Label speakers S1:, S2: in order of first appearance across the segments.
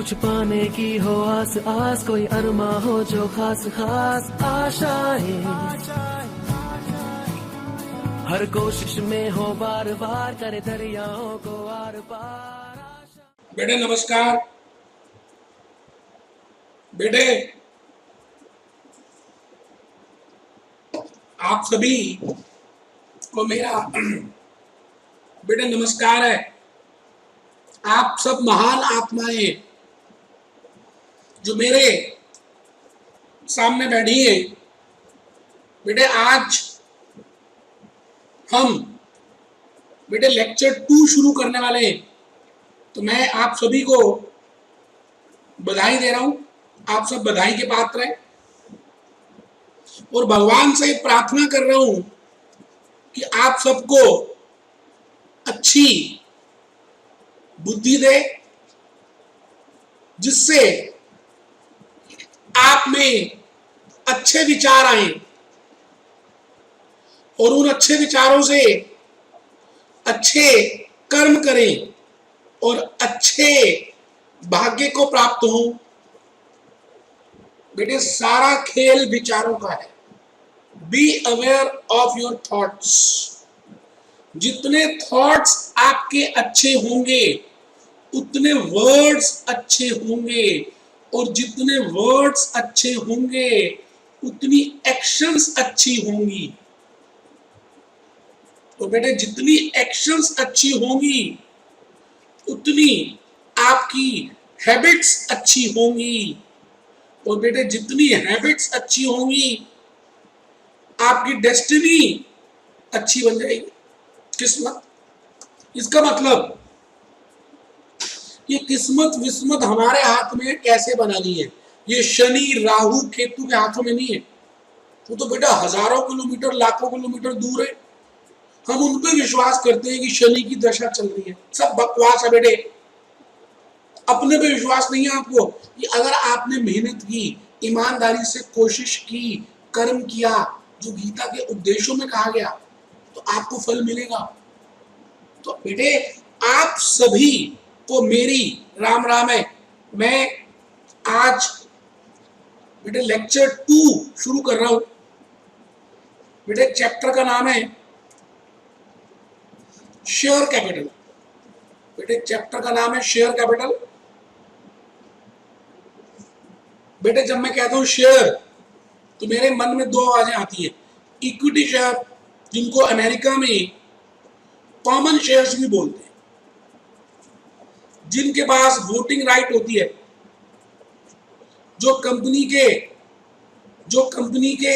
S1: कुछ पाने की हो आस आस, कोई अरमा हो जो खास खास आशाएं, हर कोशिश में हो बार बार, करे दरियाओं को आर पार।
S2: बेटे नमस्कार। बेटे आप सभी को मेरा बेटे नमस्कार है। आप सब महान आत्माएं जो मेरे सामने बैठी हैं, बेटे आज हम बेटे लेक्चर 2 शुरू करने वाले हैं। तो मैं आप सभी को बधाई दे रहा हूं। आप सब बधाई के पात्र हैं और भगवान से प्रार्थना कर रहा हूं कि आप सबको अच्छी बुद्धि दे, जिससे आप में अच्छे विचार आए और उन अच्छे विचारों से अच्छे कर्म करें और अच्छे भाग्य को प्राप्त हो। बेटे सारा खेल विचारों का है। Be aware of your thoughts. जितने थॉट्स आपके अच्छे होंगे उतने वर्ड्स अच्छे होंगे, और जितने वर्ड्स अच्छे होंगे उतनी एक्शंस अच्छी होंगी। तो बेटे जितनी एक्शंस अच्छी होंगी उतनी आपकी हैबिट्स अच्छी होंगी, और बेटे जितनी हैबिट्स अच्छी होंगी आपकी डेस्टिनी अच्छी बन जाएगी, किस्मत। इसका मतलब ये किस्मत विस्मत हमारे हाथ में कैसे बनानी है, ये शनि राहु केतु के हाथों में नहीं है। वो तो बेटा हजारों किलोमीटर लाखों किलोमीटर दूर है। हम उन पर विश्वास करते हैं कि शनि की दशा चल रही है। सब बकवास है बेटे। अपने पे विश्वास नहीं है आपको कि अगर आपने मेहनत की, ईमानदारी से कोशिश की, कर्म किया जो गीता के उपदेशों में कहा गया, तो आपको फल मिलेगा। तो बेटे आप सभी को मेरी राम राम है। मैं आज बेटे लेक्चर 2 शुरू कर रहा हूं। बेटे चैप्टर का नाम है शेयर कैपिटल। बेटे चैप्टर का नाम है शेयर कैपिटल। बेटे जब मैं कहता हूं शेयर तो मेरे मन में दो आवाजें आती है। इक्विटी शेयर, जिनको अमेरिका में कॉमन शेयर्स भी बोलते हैं, जिनके पास वोटिंग राइट होती है, जो कंपनी के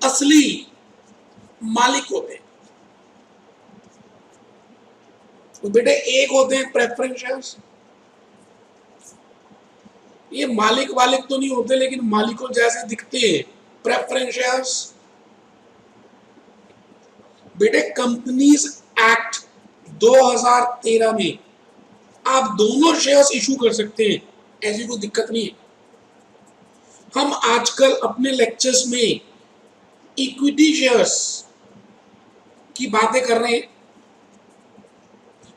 S2: असली मालिक होते हैं। तो बेटे एक होते हैं प्रेफरेंस शेयर्स। ये मालिक तो नहीं होते, लेकिन मालिकों जैसे दिखते हैं, प्रेफरेंस शेयर्स। बेटे कंपनीज एक्ट 2013 में आप दोनों शेयर्स इशू कर सकते हैं, ऐसी कोई दिक्कत नहीं है। हम आजकल अपने लेक्चर्स में इक्विटी शेयर्स की बातें कर रहे हैं।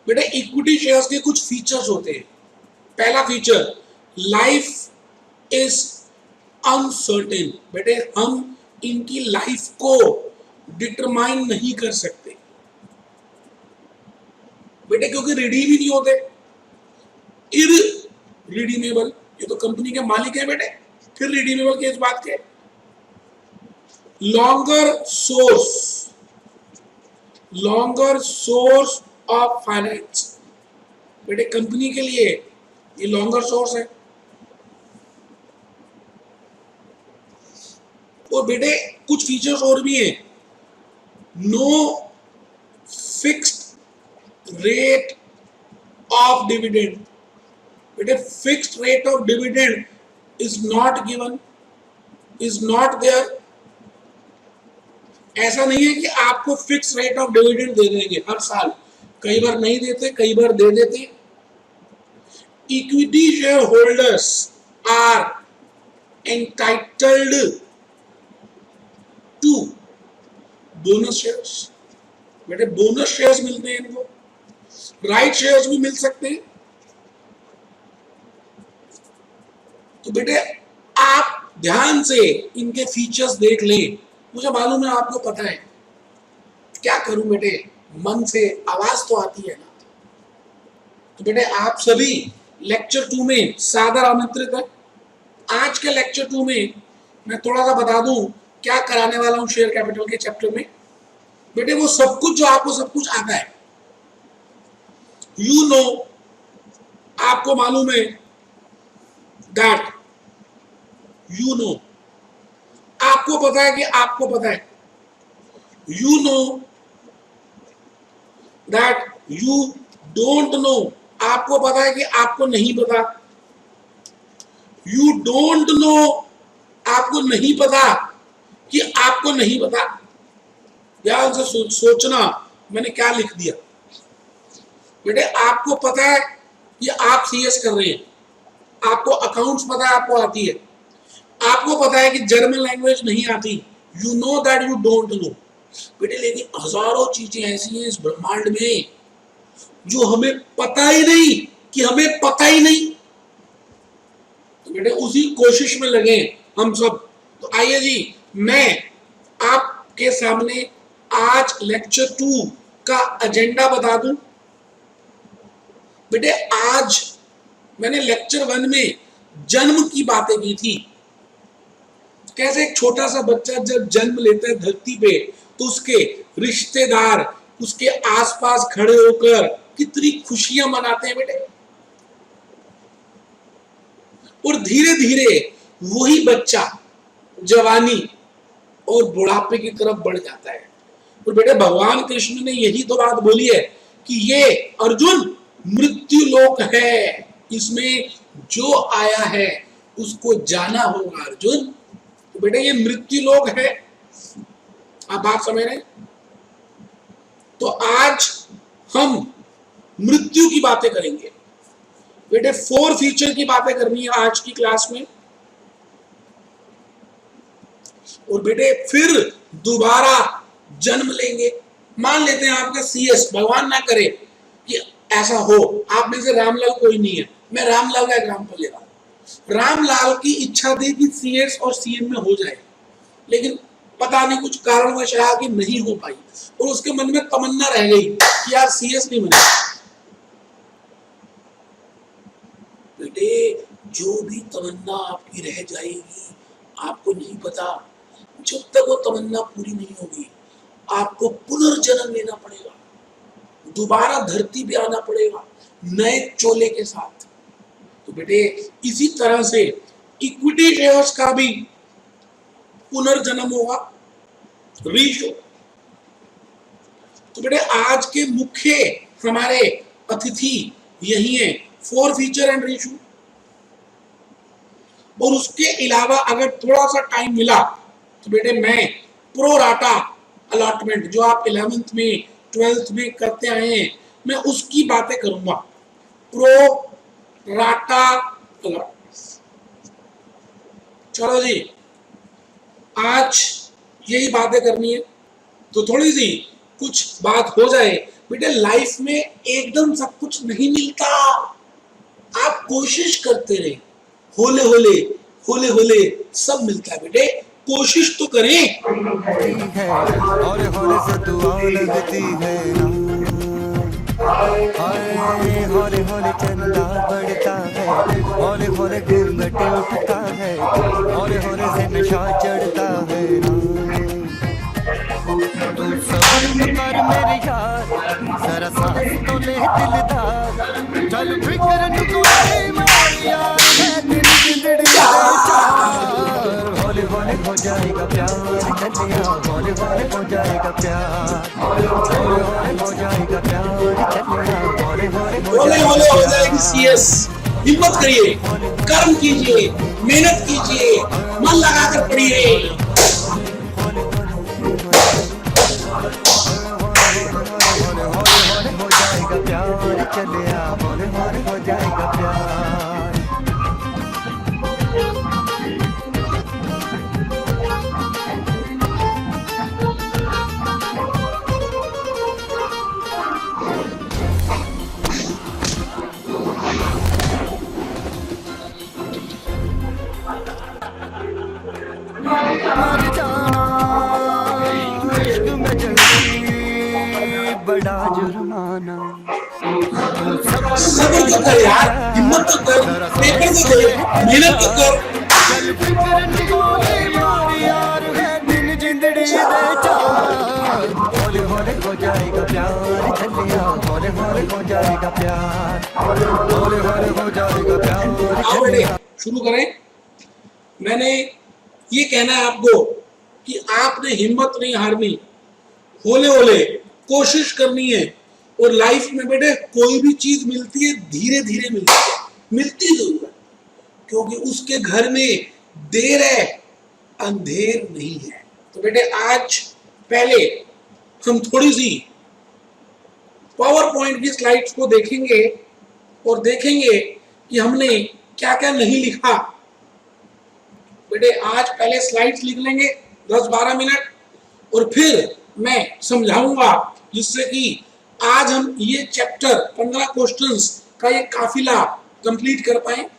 S2: बेटे इक्विटी शेयर्स के कुछ फीचर्स होते हैं। पहला फीचर, लाइफ इज अनसर्टेन। बेटे हम इनकी लाइफ को डिटरमाइन नहीं कर सकते बेटे, क्योंकि रिडीम ही नहीं होते। इररिडीमेबल, ये तो कंपनी के मालिक है बेटे, फिर रिडीमेबल के इस बात के। Longer source of finance. बेटे कंपनी के लिए ये लॉन्गर सोर्स है। और बेटे कुछ फीचर्स और भी हैं। No fixed rate of dividend. बेटे fixed rate of dividend is not given, is not there. ऐसा नहीं है कि आपको फिक्स रेट ऑफ डिविडेंड दे देंगे हर साल। कई बार नहीं देते, कई बार दे देते। Equity share holders are entitled to bonus shares. बेटे बोनस शेयर्स मिलते हैं इनको। राइट शेयर्स भी मिल सकते हैं। तो बेटे आप ध्यान से इनके फीचर्स देख लें। मुझे मालूम है आपको पता है, क्या करूं बेटे, मन से आवाज तो आती है ना। तो बेटे आप सभी लेक्चर 2 में सादर आमंत्रित है। आज के लेक्चर 2 में मैं थोड़ा सा बता दूं क्या कराने वाला हूं शेयर कैपिटल के चैप्टर में। बेटे वो सब कुछ जो आपको सब कुछ आता है, यू नो, आपको मालूम है दैट, यू नो, आपको पता है कि आपको पता है, you know that you don't know, आपको पता है कि आपको नहीं पता, यू डोंट नो, आपको नहीं पता कि आपको नहीं पता। ध्यान से सोचना मैंने क्या लिख दिया। बेटे आपको पता है कि आप सीएस कर रहे हैं, आपको अकाउंट्स पता है, आपको आती है, आपको पता है कि जर्मन लैंग्वेज नहीं आती, you know that you don't know. बेटे लेकिन हजारों चीजें ऐसी हैं इस ब्रह्मांड में जो हमें पता ही नहीं कि हमें पता ही नहीं। तो बेटे उसी कोशिश में लगे हम सब। तो आइए जी, मैं आपके सामने आज लेक्चर 2 का एजेंडा बता दूं। बेटे आज मैंने लेक्चर 1 में जन्म की बातें की थी, कैसे एक छोटा सा बच्चा जब जन्म लेता है धरती पे तो उसके रिश्तेदार उसके आसपास खड़े होकर कितनी खुशियां मनाते हैं बेटे, और धीरे धीरे वही बच्चा जवानी और बुढ़ापे की तरफ बढ़ जाता है। और बेटे भगवान कृष्ण ने यही तो बात बोली है कि ये अर्जुन मृत्यु लोक है, इसमें जो आया है उसको जाना होगा अर्जुन। तो बेटे ये मृत्यु लोक है, आप बात समझ रहे हैं। तो आज हम मृत्यु की बातें करेंगे बेटे, 4 फीचर की बातें करनी है आज की क्लास में। और बेटे फिर दोबारा जन्म लेंगे। मान लेते हैं आपका सीएस, भगवान ना करे कि ऐसा हो, आप में से रामलाल कोई नहीं है, मैं रामलाल का एग्जाम्पल ले रहा हूं। रामलाल की इच्छा थी कि सीएस और सीएम में हो जाए, लेकिन पता नहीं कुछ कारणवश रहा कि नहीं हो पाई, और उसके मन में तमन्ना रह गई कि यार सीएस नहीं बने। बेटे जो भी तमन्ना आपकी रह जाएगी, आपको नहीं पता, जब तक वो तमन्ना पूरी नहीं होगी आपको पुनर्जन्म लेना पड़ेगा, दोबारा धरती पे आना पड़ेगा नए चोले के साथ। तो बेटे इसी तरह से इक्विटी शेयर्स का भी पुनर्जन्म होगा, रीशो। तो बेटे आज के मुख्य हमारे अतिथि यही है, 4 फीचर एंड रेशो। और उसके अलावा अगर थोड़ा सा टाइम मिला तो बेटे मैं प्रो राटा अलॉटमेंट जो आप 11th में 12th में करते आए हैं, मैं उसकी बातें करूंगा। Pro rata allotment. चलो जी, आज यही बातें करनी है, तो थोड़ी सी कुछ बात हो जाए। बेटे लाइफ में एकदम सब कुछ नहीं मिलता, आप कोशिश करते रहे, होले होले होले होले सब मिलता है। बेटे कोशिश तो करें।
S3: और होले से दुआ लगती है ना, होले होले चंदा बढ़ता है, होले होले घूंघटे उठता है, होले होले से नशा चढ़ता है ना। तू सब्र कर मेरे यार, जरा सांस तो ले दिलदार, चल फिक्र न कोई मेरे यार, मैं तेरी जिंदड़ी चार। होले होले हो जाएगा प्यार चलिया, होले होले हो जाएगा प्यार, होले होले हो जाएगा प्यार चलिया, होले होले
S2: हो जाएगी सीएस। हिम्मत करिए, कर्म कीजिए, मेहनत कीजिए, मन लगाकर पढ़िए।
S3: हो जाएगा प्यार चलिया, होले होले हो जाएगा प्यार। मर जाना इश्क में जल्दी बड़ा जुर्माना। तू
S2: सब्र तो कर यार, हिम्मत तो कर, पेपर तो दे, मेहनत तो कर।
S3: चल फिक्र नु गोली मार यार है दिन जिंदड़ी दे चार। हौले हौले हो जाएगा प्यार चलिया, हौले हौले हो जाएगा प्यार, हौले हौले हो जाएगा प्यार
S2: आओ बेटे
S3: चलिया।
S2: शुरू करें। मैंने ये कहना है आपको कि आपने हिम्मत नहीं हारनी, होले होले कोशिश करनी है। और लाइफ में बेटे कोई भी चीज मिलती है धीरे धीरे मिलती है, मिलती जरूर है, क्योंकि उसके घर में देर है अंधेर नहीं है। तो बेटे आज पहले हम थोड़ी सी पावर पॉइंट की स्लाइड्स को देखेंगे और देखेंगे कि हमने क्या क्या नहीं लिखा। बेटे आज पहले स्लाइड्स लिख लेंगे 10-12 मिनट और फिर मैं समझाऊंगा, जिससे कि आज हम ये चैप्टर 15 क्वेश्चंस का ये काफिला कंप्लीट कर पाए।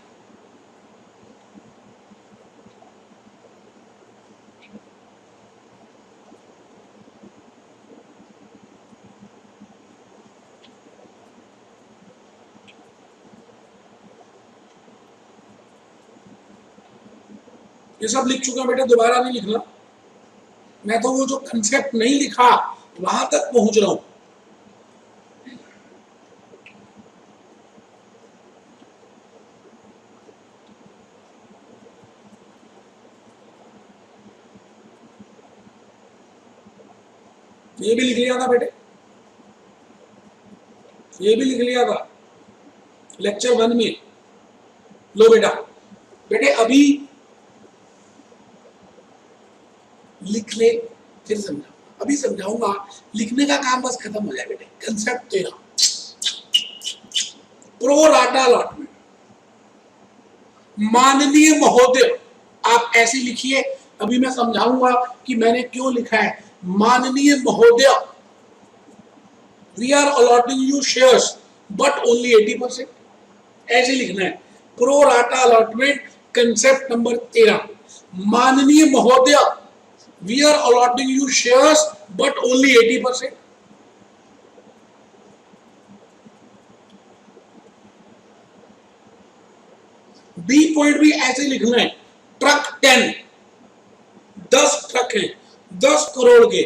S2: ये सब लिख चुका बेटा, दोबारा नहीं लिखना। मैं तो वो जो कंसेप्ट नहीं लिखा वहां तक पहुंच रहा हूं। ये भी लिख लिया था बेटे, ये भी लिख लिया था लेक्चर 1 में। लो बेटा, बेटे अभी लिख ले फिर समझाऊंगा, अभी समझाऊंगा। लिखने का काम बस खत्म हो जाए बेटे। कंसेप्ट तेरा प्रो राटा अलॉटमेंट। माननीय महोदय, आप ऐसे लिखिए, अभी मैं समझाऊंगा कि मैंने क्यों लिखा है माननीय महोदय। We are allotting you shares but only 80%, ऐसे लिखना है। Pro rata allotment concept number 13। माननीय महोदय, we are allotting you shares but only 80%. B point भी ऐसे लिखना है। ट्रक 10 ट्रक हैं 10 करोड़ के,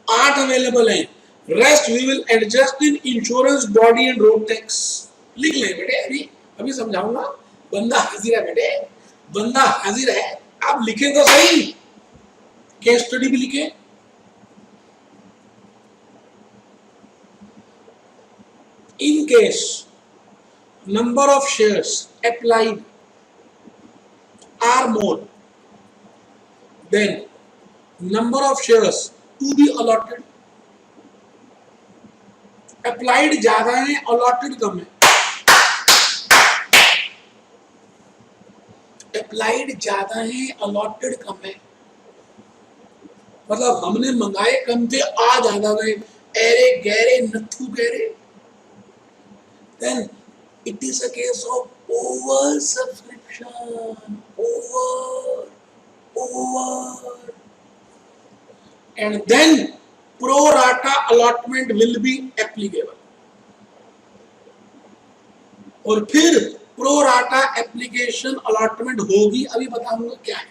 S2: 8 अवेलेबल हैं, rest we will adjust in insurance body and road tax. लिख लें बेटे, अभी अभी समझाऊंगा। बंदा हाजिर है बेटे, बंदा हाजिर है। आप लिखें तो सही, केस स्टडी भी लिखे। In case number of shares applied are more than number of shares to be allotted. Applied ज्यादा है, अलॉटेड कम है। अप्लाइड ज्यादा है, अलॉटेड कम है। मतलब हमने मंगाए कम थे, आ ज्यादा गए। एरे गहरे नथु गहरे। Then it is a case of over subscription, over, and then pro rata allotment will be applicable. और फिर pro rata application allotment होगी, अभी बताऊंगा क्या है।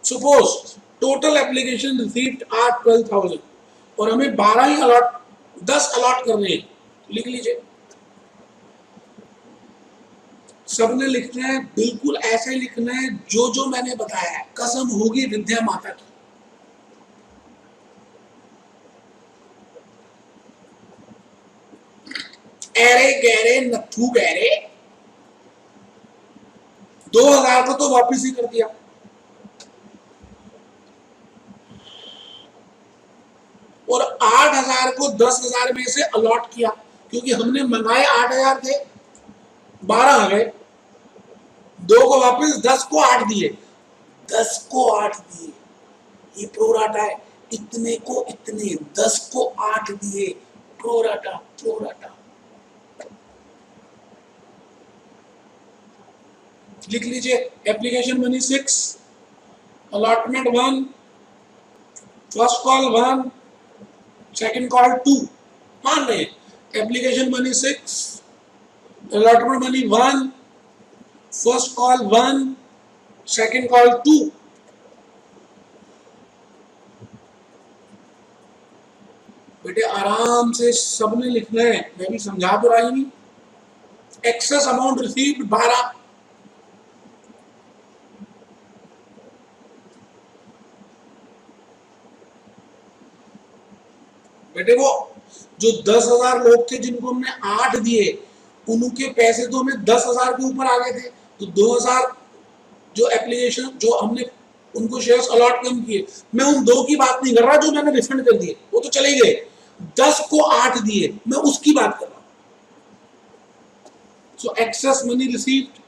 S2: Suppose total application received are 12,000 और हमें 12 ही 10 अलॉट करने हैं, लिख लीजिए। सबने लिखना है, बिल्कुल ऐसे लिखना है जो जो मैंने बताया है। कसम होगी विद्या माता की। एरे गहरे नथु गहरे। 2000 को तो वापिस ही कर दिया। और 8,000 को 10,000 में से अलॉट किया, क्योंकि हमने मंगाए 8,000 थे, 12 आ गए। 2 को वापस, 10 को 8 दिए, 10 को 8 दिए। ये प्रोराटा है। इतने को इतने, 10 को 8 दिए, प्रोराटा प्रोराटा। लिख लीजिए application money 6, allotment 1, first call 1, second call 2। मान रहे application money 6, allotment money 1, first call 1, second call 2। बेटे आराम से सबने लिखना है, मैं भी समझा तो रहा ही नहीं। एक्सेस अमाउंट रिसीव्ड 12, बेटे वो जो 10,000 लोग थे जिनको हमने 8 दिए, उनके पैसे तो हमें 10,000 के ऊपर आ गए थे, तो 2,000 जो एप्लीकेशन जो हमने उनको शेयर्स अलॉट कम किए, मैं उन 2 की बात नहीं कर रहा जो मैंने रिफंड कर दिए, वो तो चले गए। 10 को 8 दिए, मैं उसकी बात कर रहा हूं। So excess money received,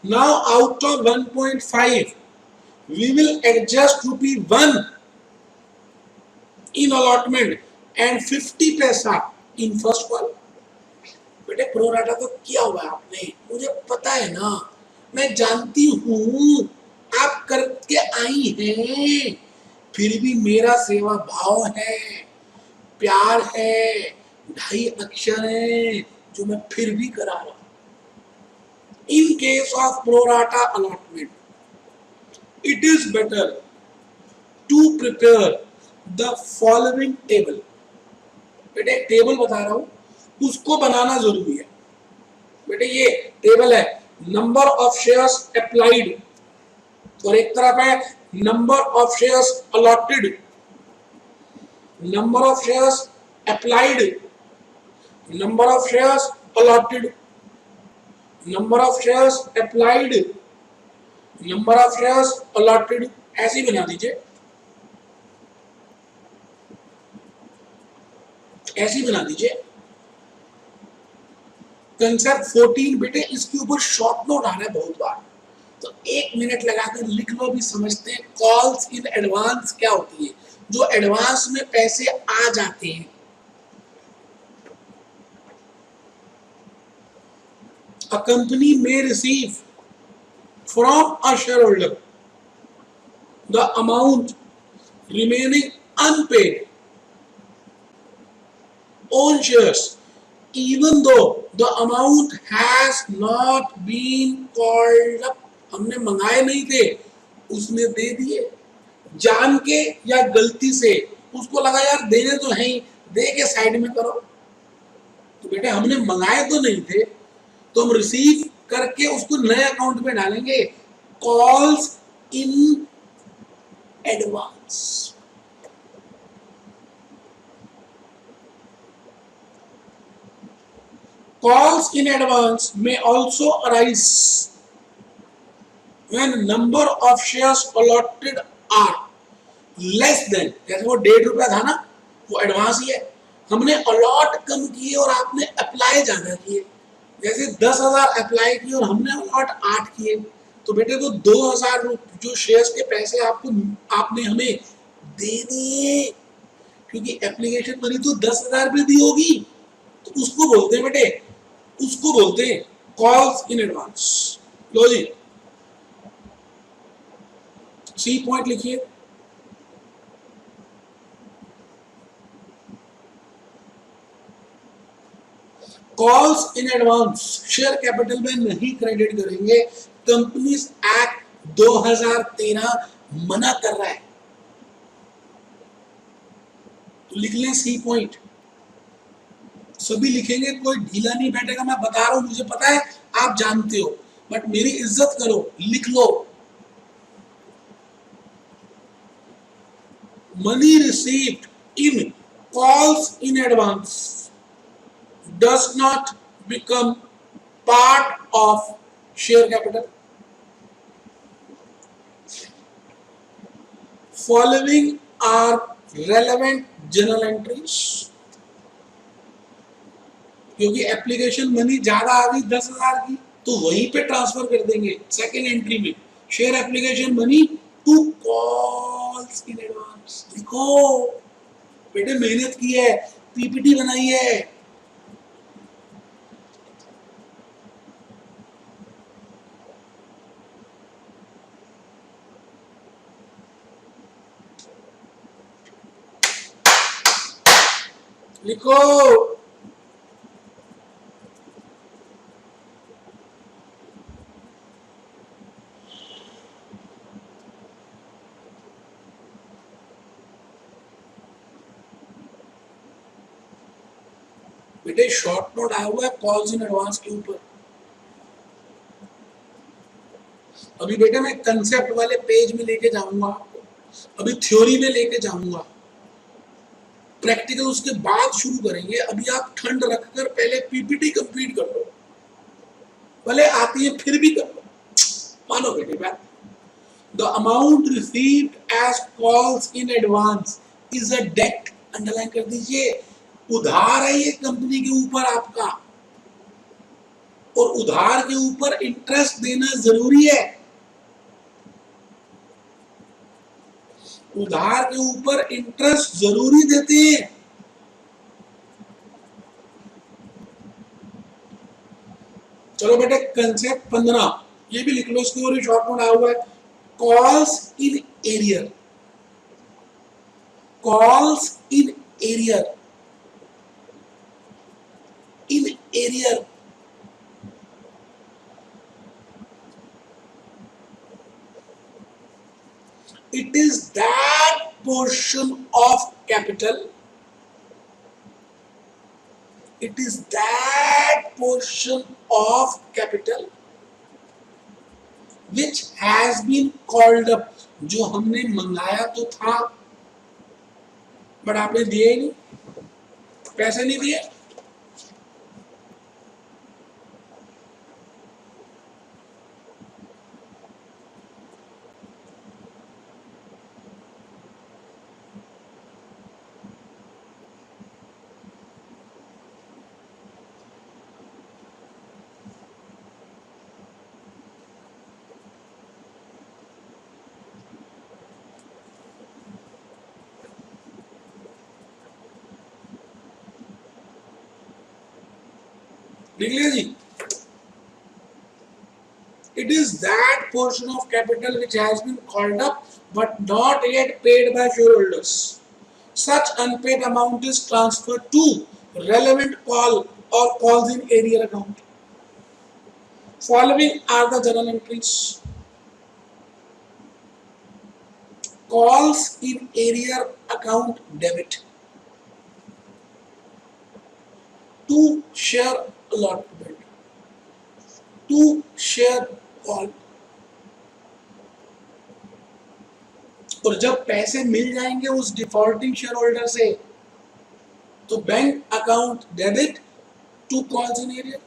S2: now out of 1.5 we will adjust ₹1 in allotment and 50 पैसा in first call। बेटे प्रोराटा तो किया हुआ है आपने, मुझे पता है ना, मैं जानती हूं आप करके आई हैं, फिर भी मेरा सेवा भाव है, प्यार है, 2.5 अक्षर है जो मैं फिर भी करा रहा हूं। In case of pro rata allotment it is better to prepare the following table। बेटे एक टेबल बता रहा हूं, उसको बनाना जरूरी है। बेटे ये टेबल है नंबर ऑफ शेयर्स अप्लाइड, और एक तरफ है number of shares allotted, number of shares applied, number of shares allotted, number of shares applied, number of shares allotted, ऐसे बना दीजिए, ऐसे बना दीजिए। कंसेप्ट 14 बेटे इसके ऊपर शॉर्ट नोट आ रहा है बहुत बार, तो 1 मिनट लगाकर लिख लो, भी समझते हैं कॉल्स इन एडवांस क्या होती है, जो एडवांस में पैसे आ जाते हैं। अ कंपनी में receive from a shareholder the amount remaining unpaid on shares even though the amount has not been called up। हमने मंगाए नहीं थे, उसने दे दिए जान के या गलती से, उसको लगा यार देने तो है ही, दे के साइड में करो। तो बेटे हमने मंगाए तो नहीं थे, तो हम रिसीव करके उसको नए अकाउंट में डालेंगे। Calls in advance, calls in advance may also arise when number of shares allotted are less than, जैसे वो ₹1.5 था ना, वो एडवांस ही है, हमने अलॉट कम किए और आपने अप्लाई ज्यादा किए, जैसे 10,000 अप्लाई किए और हमने अलॉट 8 किए, तो बेटे तो 2,000 जो शेयर्स के पैसे आपने हमें दे दिए, क्योंकि एप्लीकेशन मनी तो 10,000 पे दी होगी, तो उसको बोलते हैं बेटे, उसको बोलते हैं कॉल्स इन एडवांस। लो जी सी पॉइंट लिखिए, calls in advance share capital में नहीं क्रेडिट करेंगे, कंपनीज एक्ट 2013 मना कर रहा है। तो लिख लें सी पॉइंट, सभी लिखेंगे, कोई ढीला नहीं बैठेगा, मैं बता रहा हूं, मुझे पता है आप जानते हो, बट मेरी इज्जत करो, लिख लो। Money received in calls in advance does not become part of share capital। Following are relevant journal entries। क्योंकि एप्लीकेशन मनी ज्यादा आ गई 10,000 की, तो वहीं पे ट्रांसफर कर देंगे सेकेंड एंट्री में, share application money to calls in advance. लिखो बेटे, मेहनत की है, पीपीटी बनाई है। लिखो। बेटे शॉर्ट नोट आया हुआ है कॉल्स इन एडवांस के ऊपर। अभी बेटे मैं कंसेप्ट वाले पेज में लेके जाऊंगा आपको, अभी थ्योरी में लेके जाऊंगा, प्रैक्टिकल उसके बाद शुरू करेंगे। अभी आप ठंड रखकर पहले पीपीटी कंप्लीट कर लो, भले आती है फिर भी कर लो, मानो बेटे बात। The amount received as calls in advance is a debt, underline कर दीजिए। उधार है ये कंपनी के ऊपर आपका, और उधार के ऊपर इंटरेस्ट देना जरूरी है। उधार के ऊपर इंटरेस्ट जरूरी देते हैं। चलो बेटे कंसेप्ट 15 ये भी लिख लो, इसके ऊपर शॉर्ट नोट आया हुआ है। Calls in arrear, calls in arrear, in arrear it is that portion of capital, it is that portion of capital which has been called up, जो हमने मंगाया तो था बट आपने दिए ही नहीं, पैसे नहीं दिए। लिख लिया जी। It is that portion of capital which has been called up but not yet paid by shareholders. Such unpaid amount is transferred to relevant call or calls in arrear account. Following are the journal entries. Calls in arrear account debit to share allotment, to share call। और जब पैसे मिल जाएंगे उस defaulting share holder से तो bank account debit to calls in arrear.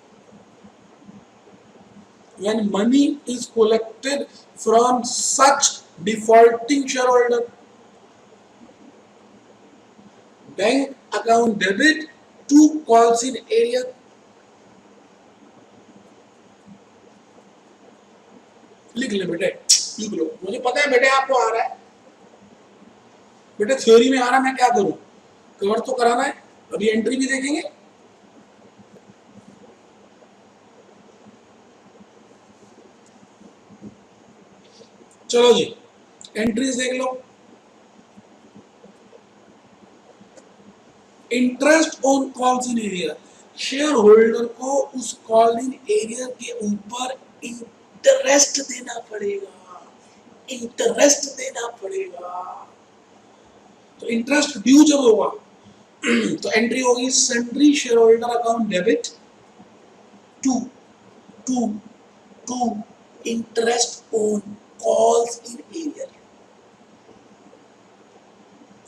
S2: When money is collected from such defaulting shareholder, bank account debit to calls in arrear। लिख ले बेटे, लिख लो, मुझे पता है बेटे आपको आ रहा है, बेटे थ्योरी में आ रहा है, मैं क्या करूं, कवर तो कराना है। अभी एंट्री भी देखेंगे। चलो जी एंट्रीज देख लो। Interest on calls in arrear, share holder को उस कॉल इन एरियर के ऊपर इंटरेस्ट देना पड़ेगा, इंटरेस्ट देना पड़ेगा। तो इंटरेस्ट ड्यू जब होगा तो एंट्री होगी sundry share holder account debit to to to interest on calls in arrear,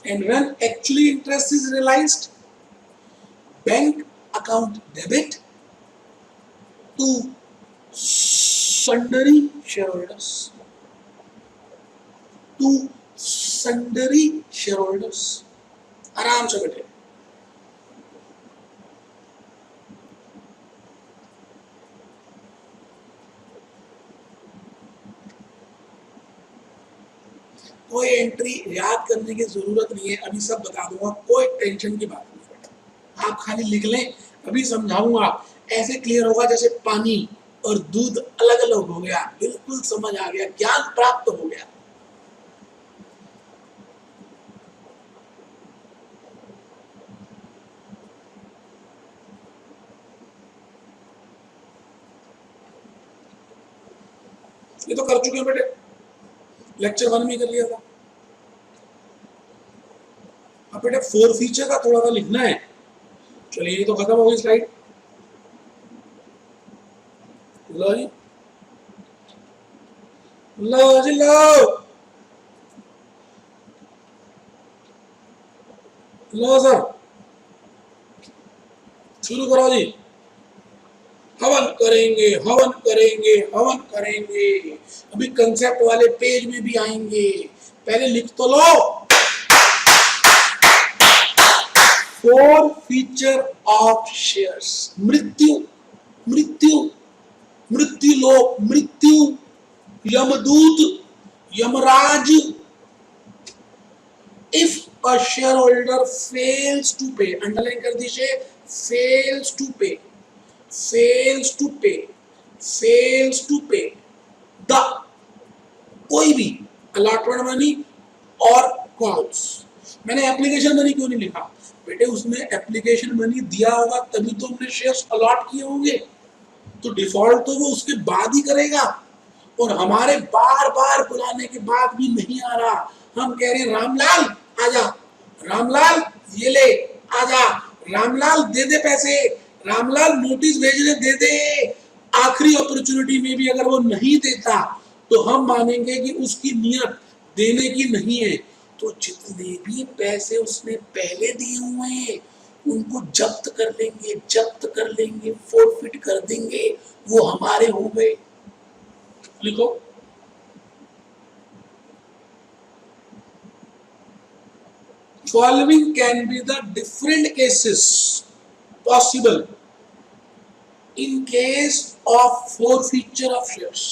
S2: and when actually interest is realized, bank account debit to sundry shareholders, to sundry shareholders। आराम से बैठे। कोई entry याद करने की जरूरत नहीं है, अभी सब बता दूंगा, कोई टेंशन की बात नहीं। आप खाली लिख लें, अभी समझाऊंगा, ऐसे क्लियर होगा जैसे पानी और दूध अलग अलग हो गया, बिल्कुल समझ आ गया, ज्ञान प्राप्त हो गया। ये तो कर चुके हैं बेटे, लेक्चर 1 में कर लिया था। अब बेटे फोर फीचर का थोड़ा सा लिखना है। चलिए ये तो खत्म हो गई स्लाइड। लो जी, लो जी लो सर, शुरू करो जी। हवन करेंगे, हवन करेंगे, हवन करेंगे। अभी कंसेप्ट वाले पेज में भी आएंगे, पहले लिख तो लो। Four feature of shares. मृत्यु, मृत्यु, मृत्यु लोक, मृत्यु, यमदूत, यमराज। If a shareholder fails to pay, underline कर दीजिए, fails to pay, fails to pay, fails to pay the कोई भी allotment money और calls। मैंने एप्लीकेशन मनी क्यों नहीं लिखा बेटे? उसने एप्लीकेशन मनी दिया होगा तभी तो हमने शेयर्स अलॉट किए होंगे, तो डिफॉल्ट तो वो उसके बाद ही करेगा। और हमारे बार बार बुलाने के बाद भी नहीं आ रहा। हम कह रहे हैं रामलाल आजा, रामलाल ये ले आजा, रामलाल दे दे पैसे, रामलाल नोटिस भेजने दे दे। आखिरी अपॉर्चुनिटी में भी अगर वो नहीं देता तो हम मानेंगे कि उसकी नियत देने की नहीं है। तो जितने भी पैसे उसने पहले दिए हुए हैं उनको जब्त कर लेंगे, जब्त कर लेंगे, फोरफिट कर देंगे, वो हमारे हो गए। लिखो following can be the different cases possible in case of forfeiture of shares.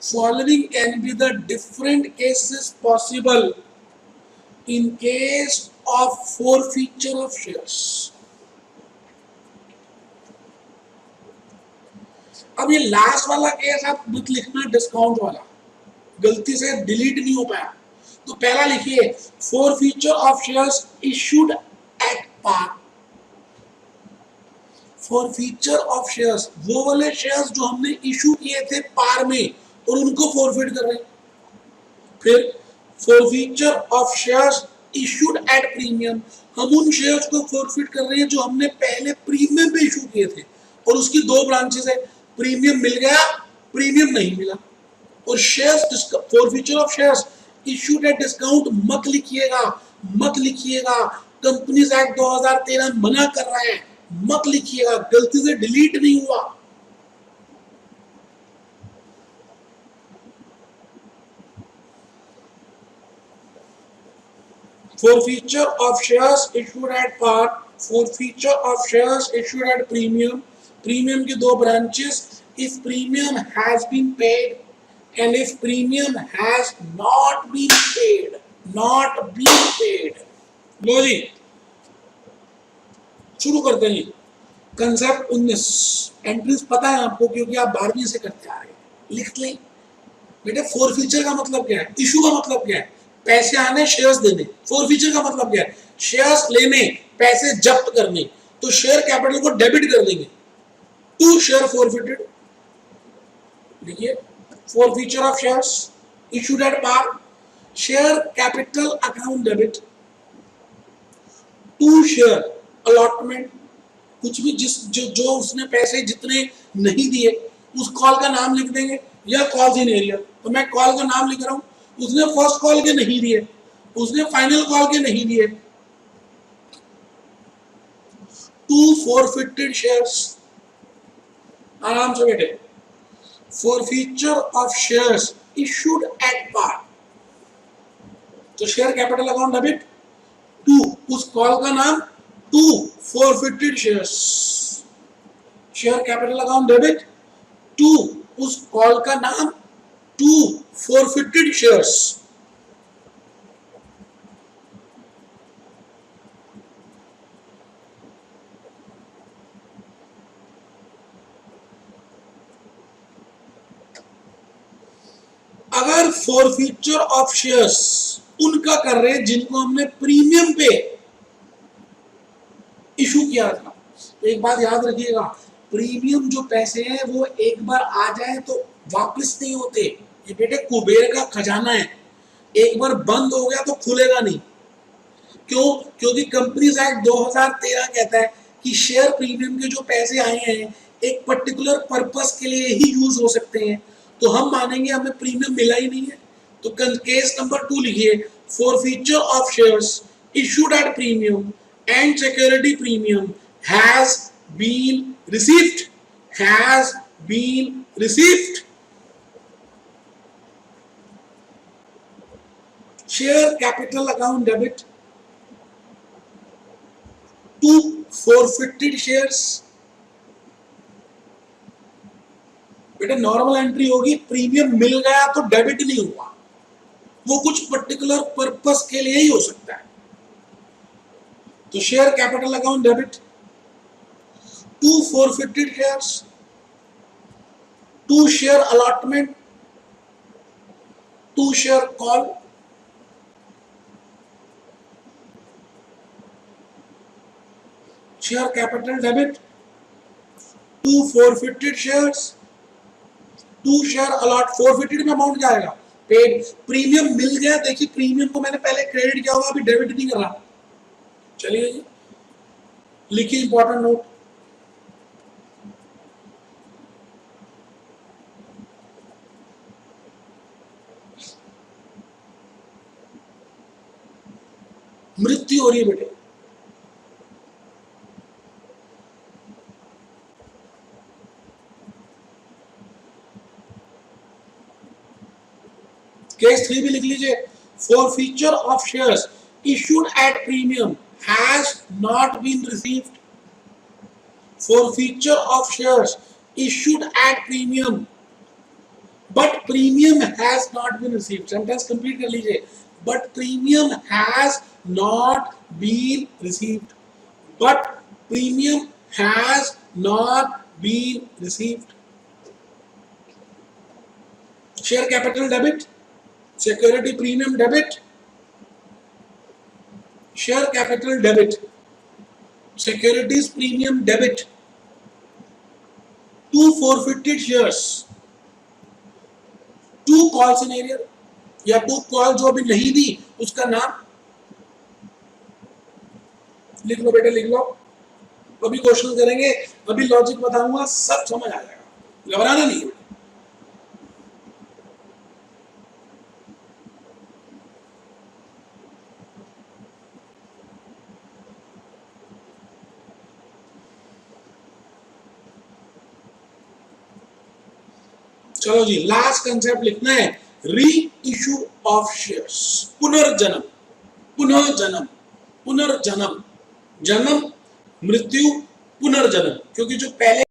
S2: Following can be the different cases possible in case of forfeiture of shares. अब ये लास्ट वाला केस आप मत लिखना, डिस्काउंट वाला गलती से डिलीट नहीं हो पाया। तो पहला लिखिए forfeiture of shares issued at par। forfeiture of shares वो वाले शेयर्स जो हमने इशू किए थे पार में और उनको फॉरफिट कर रहे हैं। फिर forfeiture of shares issued at premium, हम उन शेयर्स को फॉरफिट कर रहे हैं जो हमने पहले प्रीमियम पे इशू किए थे और उसकी दो ब्रांचेस है, प्रीमियम मिल गया, प्रीमियम नहीं मिला। और shares forfeiture of shares issued at discount मत लिखिएगा, मत लिखिएगा। कंपनीज एक्ट 2013 मना कर रहा है, मत लिखिएगा, गलती से डिलीट नहीं हुआ। Forfeiture of shares issued at par, forfeiture of shares issued at premium, premium की दो branches, if premium has been paid and if premium has not been paid, not been paid। लो जी शुरू करते हैं। कंसेप्ट 19 एंट्रीज पता है आपको क्योंकि आप 12वीं से करते आ रहे हैं, लिख लें बेटे। फॉरफीचर का मतलब क्या है? इशू का मतलब क्या है? पैसे आने, शेयर्स देने। फॉरफीचर का मतलब क्या है? शेयर्स लेने, पैसे जब्त करने। तो शेयर कैपिटल को डेबिट कर देंगे, टू शेयर फॉरफिटेड। देखिए forfeiture of shares issued at par, share capital account debit, to share allotment, कुछ भी जिस जो उसने पैसे जितने नहीं दिए उस कॉल का नाम लिख देंगे, या कॉल्स इन एरिया। तो मैं कॉल का नाम लिख रहा हूं, उसने फर्स्ट कॉल के नहीं दिए, उसने फाइनल कॉल के नहीं दिए। टू फॉरफिटेड शेयर्स, आराम से बैठे। forfeiture of shares issued at par, तो share capital account debit, to उस कॉल का नाम, to forfeited shares, share capital account debit, to उस कॉल का नाम, टू forfeited shares। अगर फॉरफीचर ऑफ शेयर्स उनका कर रहे हैं जिनको हमने प्रीमियम पे इशू किया था, तो एक बात याद रखिएगा, प्रीमियम जो पैसे हैं वो एक बार आ जाए तो वापस नहीं होते। ये बेटे कुबेर का खजाना है, एक बार बंद हो गया तो खुलेगा नहीं। क्यों? क्योंकि कंपनीज एक्ट 2013 कहता है कि शेयर प्रीमियम के जो पैसे आए हैं एक पर्टिकुलर पर्पस के लिए ही यूज हो सकते हैं। तो हम मानेंगे हमें प्रीमियम मिला ही नहीं है। तो केस नंबर 2 लिखिए, forfeiture of shares issued at premium and security premium has been received, has been received. Share capital account debit to forfeited shares। बेटा नॉर्मल एंट्री होगी, प्रीमियम मिल गया तो डेबिट नहीं हुआ, वो कुछ पर्टिकुलर पर्पस के लिए ही हो सकता है। तो share capital account debit to forfeited shares, to share allotment, to share call, share capital debit to forfeited shares, to share allot. forfeited में अमाउंट क्या आएगा? पेड। प्रीमियम मिल गया, देखिए प्रीमियम को मैंने पहले क्रेडिट किया हुआ, अभी डेबिट नहीं कर रहा। चलिए जी लिखिए इंपॉर्टेंट नोट, मृत्यु हो रही है बेटे। केस 3 भी लिख लीजिए, forfeiture of shares issued at premium has not been received, forfeiture of shares issued at premium but premium has not been received। Sentence complete कर लीजिए, but premium has not been received, but premium has not been received। Share capital debit, security premium debit, share capital debit, securities premium debit, to forfeited shares, to call scenario या to call जो अभी नहीं दी उसका नाम लिख लो बेटे, लिख लो। अभी क्वेश्चन करेंगे, अभी लॉजिक बताऊंगा, सब समझ आ जाएगा, घबराना नहीं है। चलो जी लास्ट कंसेप्ट लिखना है, री इशू ऑफ शेयर्स। पुनर्जन्म, पुनर्जन्म, पुनर्जन्म, जन्म, मृत्यु, पुनर्जन्म। क्योंकि जो पहले